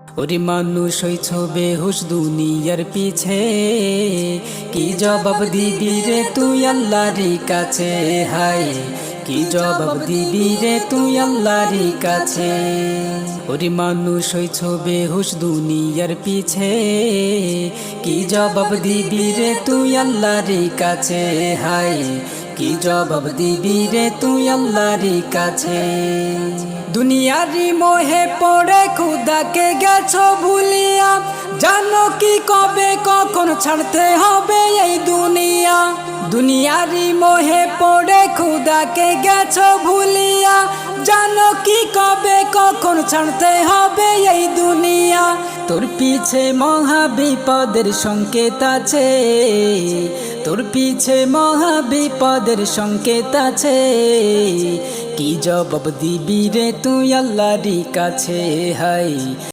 ওরে মানুষ হইছ বেহুশ দুনিয়ার পিছে, কি জবাব দিবি রে তুই আল্লাহর কাছে? হায় কি জবাব দিবি রে তুই আল্লাহর কাছে? ওরে মানুষ হইছ বেহুশ দুনিয়ার পিছে, কি জবাব দিবি রে তুই আল্লাহর কাছে? হায় কি জবাব দিবি রে তুই আল্লাহর কাছে? দুনিয়ারি মোহে পড়ে খুদাকে গেছো ভুলিয়া, জানো কি কবে কখন ছাড়তে হবে এই দুনিয়া। দুনিয়ারি মোহে পড়ে খুদাকে গেছো ভুলিয়া, জানো কি কবে কখন ছাড়তে হবে এই দুনিয়া। তোর পিছে মহা বিপদের সংকেত আছে, তোর পিছে মহা বিপদের সংকেত আছে। কি জবাব দিবি রে তুই আল্লাহর কাছে? হায়